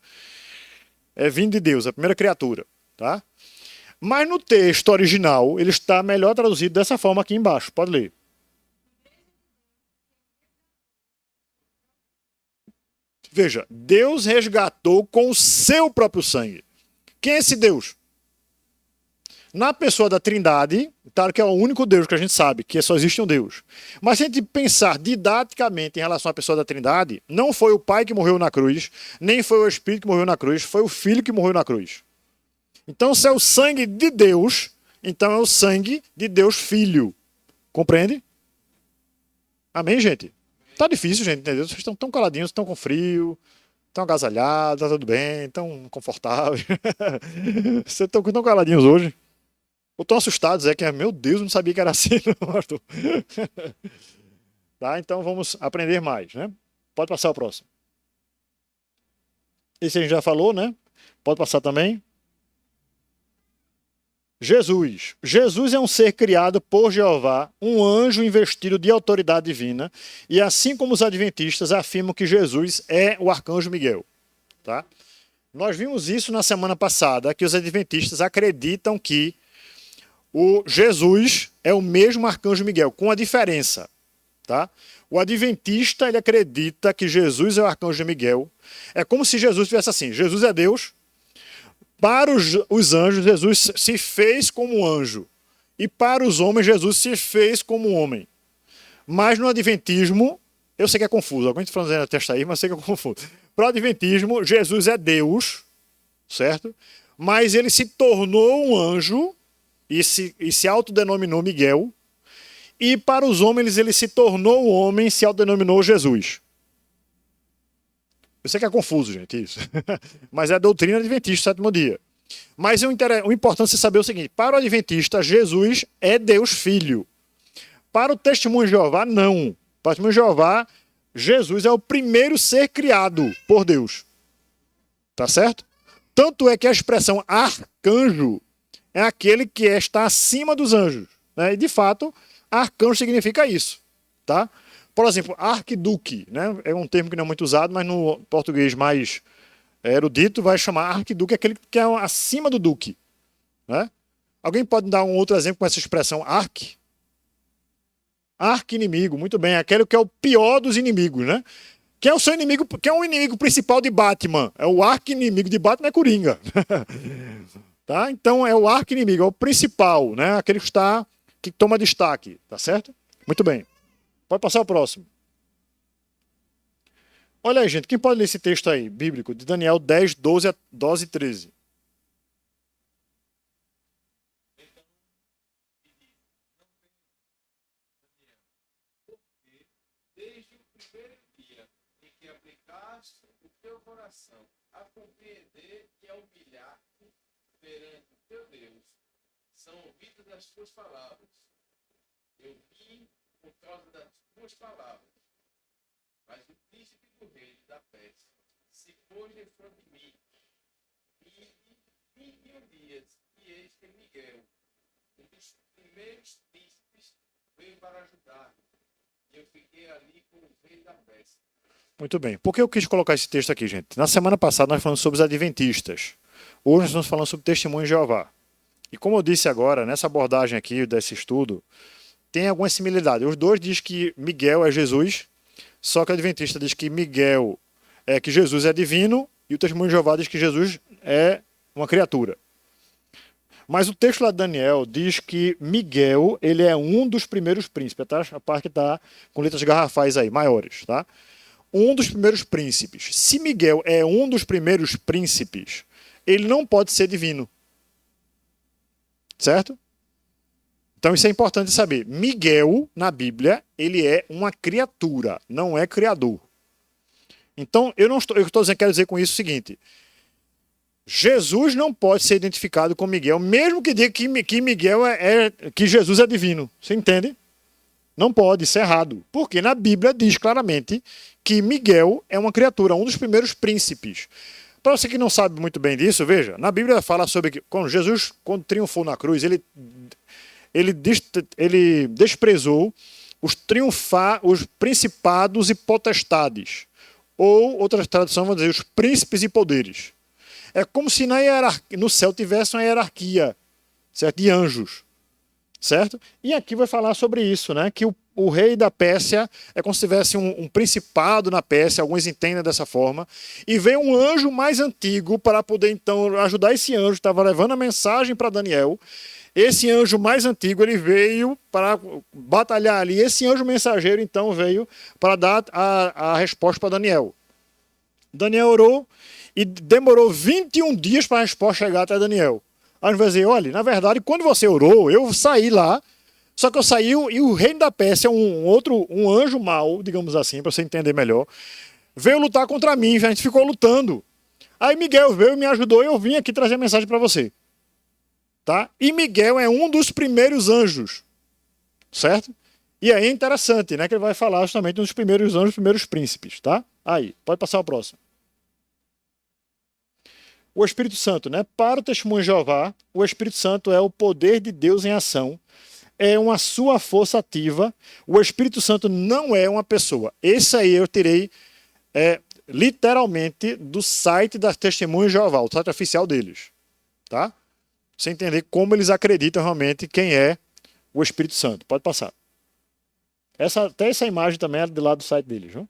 É vindo de Deus, a primeira criatura, tá? Mas no texto original, ele está melhor traduzido dessa forma aqui embaixo. Pode ler. Veja, Deus resgatou com o seu próprio sangue. Quem é esse Deus? Na pessoa da Trindade, claro que é o único Deus que a gente sabe, que só existe um Deus. Mas se a gente pensar didaticamente em relação à pessoa da Trindade, não foi o Pai que morreu na cruz, nem foi o Espírito que morreu na cruz, foi o Filho que morreu na cruz. Então, se é o sangue de Deus, então é o sangue de Deus Filho. Compreende? Amém, gente? Tá difícil, gente, entendeu? Vocês estão tão caladinhos, estão com frio, estão agasalhados, tá tudo bem, estão confortáveis. Vocês estão tão caladinhos hoje. Ou tão assustados, meu Deus, não sabia que era assim, não, Arthur. Tá, então vamos aprender mais, né? Pode passar o próximo. Esse a gente já falou, né? Pode passar também. Jesus. Jesus é um ser criado por Jeová, um anjo investido de autoridade divina, e assim como os adventistas afirmam que Jesus é o arcanjo Miguel. Tá? Nós vimos isso na semana passada, que os adventistas acreditam que O Jesus é o mesmo arcanjo Miguel, com a diferença, tá? O adventista, ele acredita que Jesus é o arcanjo Miguel. É como se Jesus tivesse assim, Jesus é Deus. Para os anjos, Jesus se fez como anjo. E para os homens, Jesus se fez como homem. Mas no adventismo, eu sei que é confuso. Alguém está falando na testa aí, mas eu sei que é confuso. Para o adventismo, Jesus é Deus, certo? Mas ele se tornou um anjo e se autodenominou Miguel. E para os homens, ele se tornou homem e se autodenominou Jesus. Eu sei que é confuso, gente, isso. Mas é a doutrina adventista do sétimo dia. Mas o importante é saber o seguinte: para o adventista, Jesus é Deus Filho. Para o testemunho de Jeová, não. Para o testemunho de Jeová, Jesus é o primeiro ser criado por Deus. Tá certo? Tanto é que a expressão arcanjo é aquele que está acima dos anjos, né? E, de fato, arcanjo significa isso, tá? Por exemplo, arquiduque, né? É um termo que não é muito usado, mas no português mais erudito vai chamar arquiduque, aquele que é acima do duque, né? Alguém pode dar um outro exemplo com essa expressão arque? Arqui-inimigo, muito bem, aquele que é o pior dos inimigos, né? Quem é o seu inimigo? Quem é o inimigo principal de Batman? É o arqui-inimigo de Batman, é Coringa. Tá? Então é o arqui-inimigo, é o principal, né? Aquele que toma destaque, tá certo? Muito bem. Pode passar ao próximo. Olha aí, gente, quem pode ler esse texto aí, bíblico, de Daniel 10, 12 e 13? Desde o primeiro dia em que aplicaste o teu coração a compreender e a humilhar-te perante o teu Deus, são ouvidas as tuas palavras. Eu vim por causa das tuas palavras, mas o príncipe do reino da Pérsia se pôs defronte de mim. E 21 dias, e eis que Miguel, um dos primeiros príncipes, veio para ajudar-me. E eu fiquei ali com o rei da Pérsia. Muito bem. Por que eu quis colocar esse texto aqui, gente? Na semana passada nós falamos sobre os adventistas. Hoje nós estamos falando sobre o testemunho de Jeová. E como eu disse agora, nessa abordagem aqui desse estudo, tem alguma similaridade. Os dois dizem que Miguel é Jesus, só que o adventista diz que que Jesus é divino e o testemunho de Jeová diz que Jesus é uma criatura. Mas o texto lá de Daniel diz que Miguel, ele é um dos primeiros príncipes, tá? A parte que está com letras garrafais aí, maiores, tá? Um dos primeiros príncipes. Se Miguel é um dos primeiros príncipes, ele não pode ser divino. Certo? Então isso é importante saber. Miguel, na Bíblia, ele é uma criatura, não é criador. Então, quero dizer com isso o seguinte: Jesus não pode ser identificado com Miguel, mesmo que diga que Miguel que Jesus é divino. Você entende? Não pode, isso é errado. Porque na Bíblia diz claramente que Miguel é uma criatura, um dos primeiros príncipes. Para você que não sabe muito bem disso, veja, na Bíblia fala sobre que quando Jesus, quando triunfou na cruz, ele desprezou os principados e potestades. Ou, outras traduções vão dizer, os príncipes e poderes. É como se no céu tivesse uma hierarquia, certo? De anjos, certo? E aqui vai falar sobre isso, né? Que o rei da Pérsia é como se tivesse um principado na Pérsia, alguns entendem dessa forma, e veio um anjo mais antigo para poder então ajudar esse anjo, estava levando a mensagem para Daniel. Esse anjo mais antigo, ele veio para batalhar ali. Esse anjo mensageiro, então, veio para dar a resposta para Daniel. Daniel orou e demorou 21 dias para a resposta chegar até Daniel. Aí ele vai dizer, olha, na verdade, quando você orou, eu saí lá, só que eu saí e o reino da Pérsia, um anjo mau, digamos assim, para você entender melhor, veio lutar contra mim, a gente ficou lutando. Aí Miguel veio e me ajudou e eu vim aqui trazer a mensagem para você. Tá? E Miguel é um dos primeiros anjos, certo? E aí é interessante, né, que ele vai falar justamente dos primeiros anjos, dos primeiros príncipes, tá? Aí, pode passar o próximo. O Espírito Santo, né? Para o testemunho de Jeová, o Espírito Santo é o poder de Deus em ação, é uma sua força ativa. O Espírito Santo não é uma pessoa. Esse aí eu tirei literalmente do site das Testemunhas de Jeová, o site oficial deles, tá? Você entender como eles acreditam realmente quem é o Espírito Santo. Pode passar. Até essa imagem também é do lado do site deles. Viu?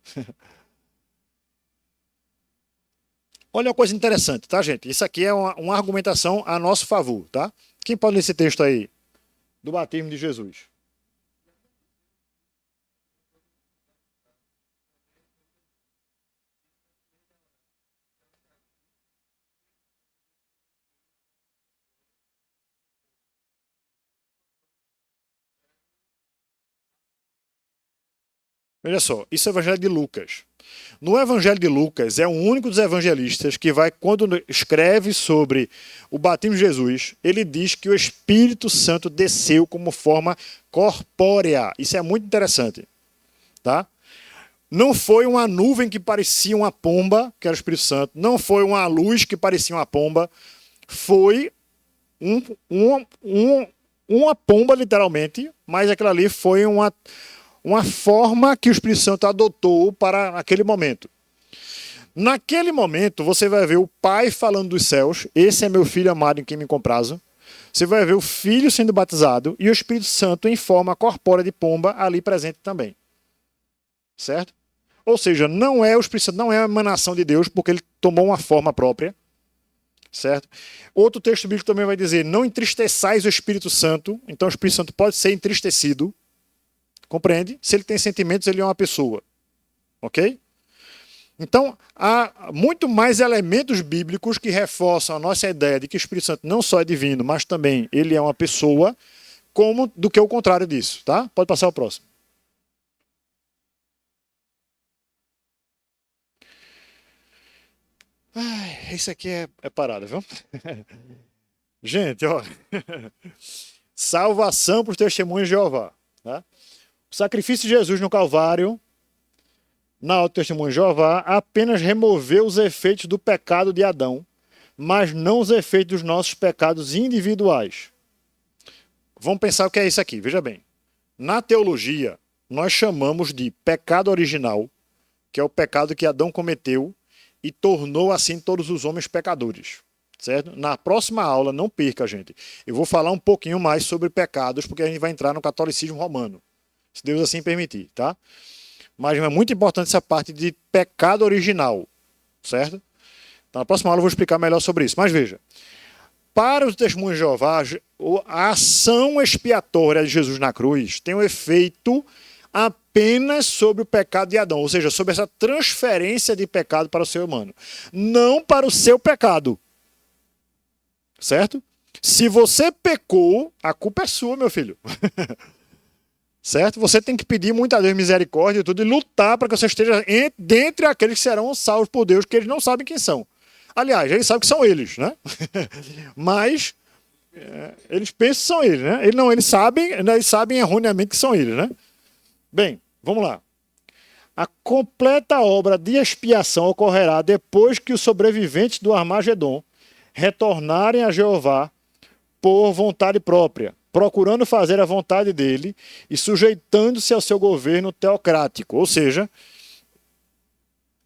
Olha uma coisa interessante, tá, gente? Isso aqui é uma argumentação a nosso favor, tá? Quem pode ler esse texto aí? Do batismo de Jesus. Veja só, isso é o Evangelho de Lucas. No Evangelho de Lucas, é o único dos evangelistas que vai, quando escreve sobre o batismo de Jesus, ele diz que o Espírito Santo desceu como forma corpórea. Isso é muito interessante. Tá? Não foi uma nuvem que parecia uma pomba, que era o Espírito Santo. Não foi uma luz que parecia uma pomba. Foi uma pomba, literalmente, mas aquilo ali foi uma forma que o Espírito Santo adotou para aquele momento. Naquele momento, você vai ver o Pai falando dos céus, esse é meu filho amado em quem me comprazo. Você vai ver o Filho sendo batizado e o Espírito Santo em forma corpórea de pomba ali presente também. Certo? Ou seja, o Espírito Santo não é a emanação de Deus, porque ele tomou uma forma própria. Certo? Outro texto bíblico também vai dizer, não entristeçais o Espírito Santo. Então o Espírito Santo pode ser entristecido. Compreende? Se ele tem sentimentos, ele é uma pessoa. Ok? Então, há muito mais elementos bíblicos que reforçam a nossa ideia de que o Espírito Santo não só é divino, mas também ele é uma pessoa, do que o contrário disso. Tá? Pode passar ao próximo. Isso aqui é parada, viu? Gente, ó. Salvação para os testemunhos de Jeová. Tá? O sacrifício de Jesus no Calvário, na Alto Testemunho de Jeová, apenas removeu os efeitos do pecado de Adão, mas não os efeitos dos nossos pecados individuais. Vamos pensar o que é isso aqui, veja bem. Na teologia, nós chamamos de pecado original, que é o pecado que Adão cometeu e tornou assim todos os homens pecadores. Certo? Na próxima aula, não perca, gente. Eu vou falar um pouquinho mais sobre pecados, porque a gente vai entrar no catolicismo romano. Se Deus assim permitir, tá? Mas é muito importante essa parte de pecado original, certo? Então, na próxima aula eu vou explicar melhor sobre isso. Mas veja, para os testemunhos de Jeová, a ação expiatória de Jesus na cruz tem um efeito apenas sobre o pecado de Adão, ou seja, sobre essa transferência de pecado para o ser humano, não para o seu pecado, certo? Se você pecou, a culpa é sua, meu filho. Certo? Você tem que pedir muito a Deus misericórdia e tudo, e lutar para que você esteja dentre aqueles que serão salvos por Deus, que eles não sabem quem são. Aliás, eles sabem que são eles, né? Mas eles pensam que são eles, né? Eles sabem erroneamente que são eles, né? Bem, vamos lá. A completa obra de expiação ocorrerá depois que os sobreviventes do Armagedon retornarem a Jeová por vontade própria, procurando fazer a vontade dele e sujeitando-se ao seu governo teocrático. Ou seja,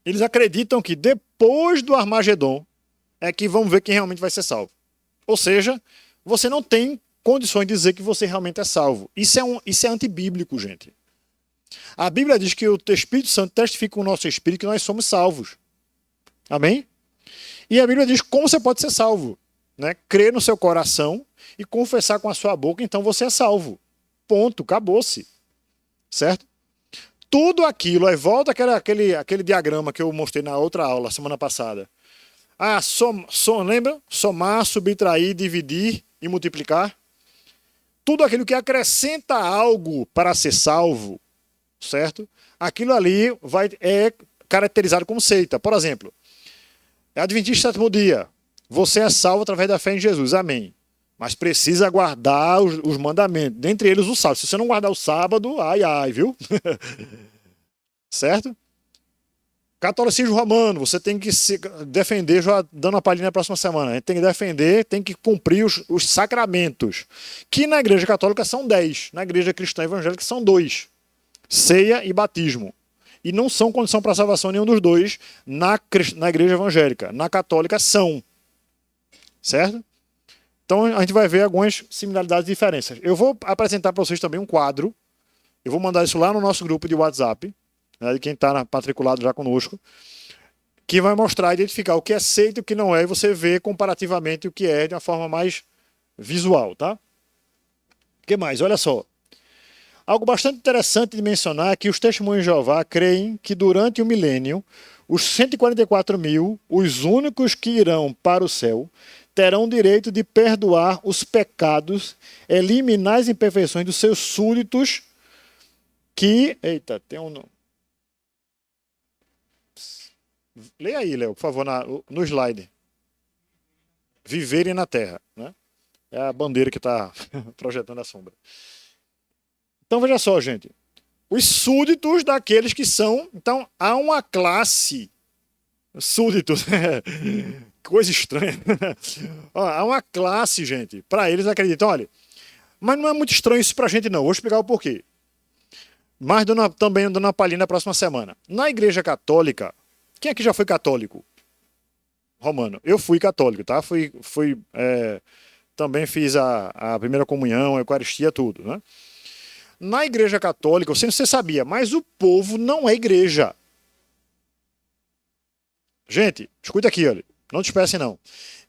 eles acreditam que depois do Armagedon é que vão ver quem realmente vai ser salvo. Ou seja, você não tem condições de dizer que você realmente é salvo. Isso é antibíblico, gente. A Bíblia diz que o Espírito Santo testifica com o nosso espírito que nós somos salvos. Amém? E a Bíblia diz como você pode ser salvo. Né? Crer no seu coração e confessar com a sua boca, então você é salvo. Ponto, acabou-se. Certo? Tudo aquilo, aí volta aquele diagrama que eu mostrei na outra aula, semana passada. Lembra? Somar, subtrair, dividir e multiplicar. Tudo aquilo que acrescenta algo para ser salvo, certo? Aquilo ali é caracterizado como seita. Por exemplo, é Adventista sétimo dia. Você é salvo através da fé em Jesus. Amém. Mas precisa guardar os mandamentos. Dentre eles o sábado. Se você não guardar o sábado, ai, viu? Certo? Catolicismo romano. Você tem que se defender, já dando uma palhinha na próxima semana. A gente tem que defender, tem que cumprir os sacramentos. Que na igreja católica são 10. Na igreja cristã evangélica são 2. Ceia e batismo. E não são condição para salvação nenhum dos dois na igreja evangélica. Na católica são. Certo? Então a gente vai ver algumas similaridades e diferenças. Eu vou apresentar para vocês também um quadro. Eu vou mandar isso lá no nosso grupo de WhatsApp, né, de quem está matriculado já conosco, que vai mostrar, identificar o que é seita e o que não é, e você vê comparativamente o que é de uma forma mais visual, tá? O que mais? Olha só. Algo bastante interessante de mencionar é que os testemunhos de Jeová creem que durante o milênio, os 144 mil, os únicos que irão para o céu, terão o direito de perdoar os pecados, eliminar as imperfeições dos seus súditos que... Eita, tem um... Leia aí, Léo, por favor, no slide. Viverem na terra, né? É a bandeira que está projetando a sombra. Então, veja só, gente. Os súditos daqueles que são... Então, há uma classe... Súditos. Coisa estranha. Há uma classe, gente. Para eles acreditam. Olha, mas não é muito estranho isso para a gente, não. Vou explicar o porquê. Mas também dando uma palhinha na próxima semana. Na Igreja Católica... Quem aqui já foi católico? Romano. Eu fui católico, tá? Também fiz a primeira comunhão, a Eucaristia, tudo, né? Na Igreja Católica, eu sei se você sabia, mas o povo não é igreja. Gente, escuta aqui, olha. Não te espece, não.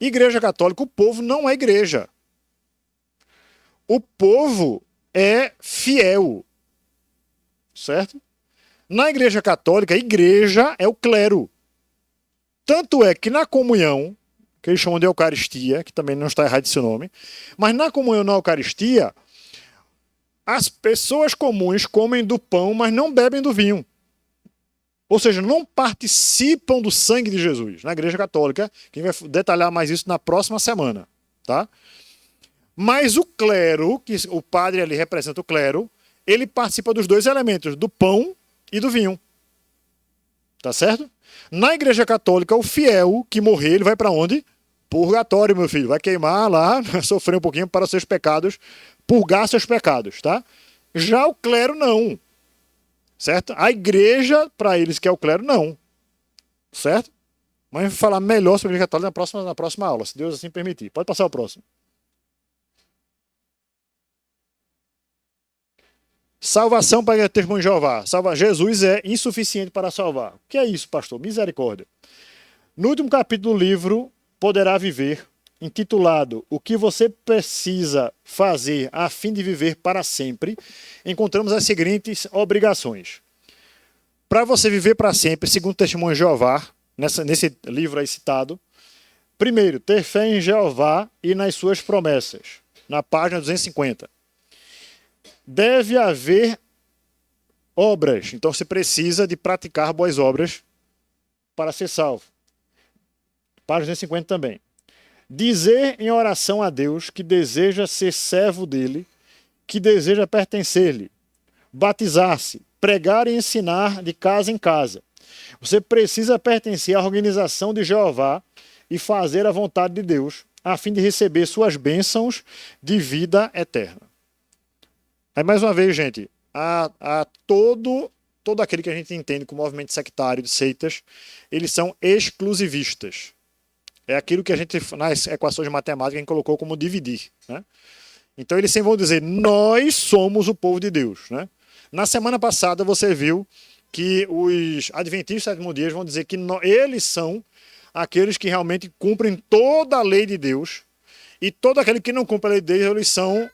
Igreja Católica, o povo não é igreja. O povo é fiel. Certo? Na Igreja Católica, a igreja é o clero. Tanto é que na comunhão, que eles chamam de Eucaristia, que também não está errado esse nome, mas na comunhão, na Eucaristia, as pessoas comuns comem do pão, mas não bebem do vinho. Ou seja, não participam do sangue de Jesus. Na Igreja Católica, quem vai detalhar mais isso na próxima semana, tá? Mas o clero, que o padre ali representa o clero, ele participa dos dois elementos, do pão e do vinho. Tá certo? Na Igreja Católica, o fiel que morrer, ele vai para onde? Purgatório, meu filho. Vai queimar lá, sofrer um pouquinho para os seus pecados, purgar seus pecados, tá? Já o clero, não. Certo? A igreja, para eles que é o clero, não. Certo? Mas eu vou falar melhor sobre a Igreja Católica na próxima aula, se Deus assim permitir. Pode passar o próximo. Salvação para testemunho de Jeová. Jesus é insuficiente para salvar. O que é isso, pastor? Misericórdia. No último capítulo do livro, Poderá Viver, intitulado O que você precisa fazer a fim de viver para sempre, encontramos as seguintes obrigações. Para você viver para sempre, segundo o testemunho de Jeová, nesse livro aí citado, primeiro, ter fé em Jeová e nas suas promessas, na página 250. Deve haver obras, então você precisa de praticar boas obras para ser salvo. Página 250 também. Dizer em oração a Deus que deseja ser servo dele, que deseja pertencer-lhe. Batizar-se, pregar e ensinar de casa em casa. Você precisa pertencer à organização de Jeová e fazer a vontade de Deus, a fim de receber suas bênçãos de vida eterna. Aí, mais uma vez, gente, todo aquele que a gente entende como movimento sectário de seitas, eles são exclusivistas. É aquilo que a gente, nas equações de matemática, a gente colocou como dividir, né? Então, eles sempre vão dizer, nós somos o povo de Deus, né? Na semana passada, você viu que os adventistas do sétimo dia vão dizer que eles são aqueles que realmente cumprem toda a lei de Deus, e todo aquele que não cumpre a lei de Deus, eles são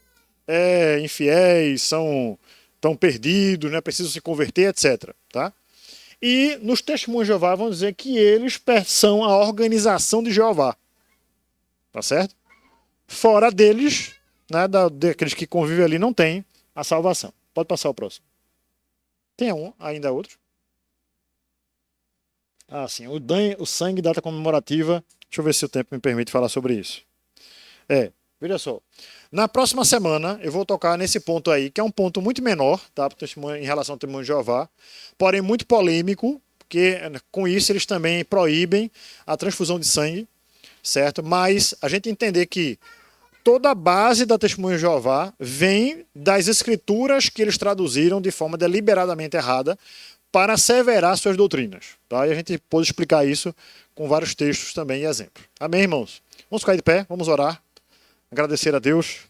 infiéis, estão perdidos, né? Precisam se converter, etc. Tá? E nos testemunhos de Jeová vão dizer que eles são a organização de Jeová. Tá certo? Fora deles, né, daqueles que convivem ali, não tem a salvação. Pode passar o próximo. Tem ainda outro? Ah, sim. O sangue, data comemorativa. Deixa eu ver se o tempo me permite falar sobre isso. Veja só. Na próxima semana eu vou tocar nesse ponto aí, que é um ponto muito menor, tá, em relação ao testemunho de Jeová, porém muito polêmico, porque com isso eles também proíbem a transfusão de sangue, certo? Mas a gente entender que toda a base da testemunho de Jeová vem das escrituras que eles traduziram de forma deliberadamente errada para asseverar suas doutrinas, tá? E a gente pode explicar isso com vários textos também e exemplos. Amém, irmãos? Vamos ficar de pé, vamos orar. agradecer a Deus